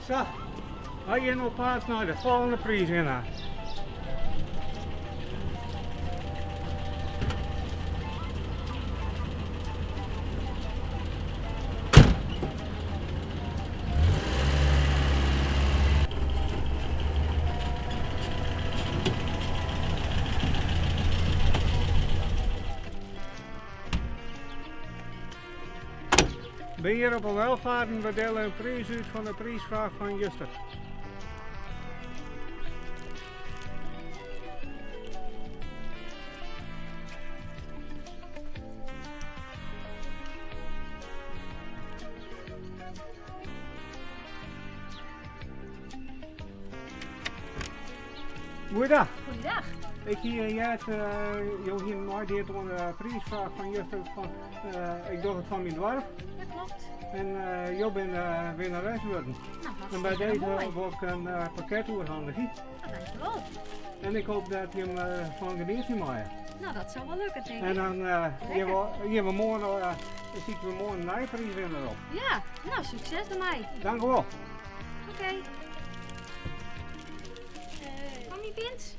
Zo, ga je op paard naar de volgende prijswinnaar. Ben hier op een welvaart, we delen een prijs uit van de prijsvraag van Juster. Goeiedag. Goeiedag. Ik hier jou hier maar dit door de prijsvraag van Juster van ik doe het van mijn dorp. Dat klopt. En jij bent winnares geworden. Nou, En bij hartstikke deze mooi. wil ik een pakket overhandigen. Nou, dankjewel. En ik hoop dat je hem van geniet maken. Nou, dat zou wel lukken, denk En ik. dan hier we morgen, zie we morgen een nijprijswinnaar op. Ja, nou, succes ermee. Dank u wel. Oké. Kom je, Vince?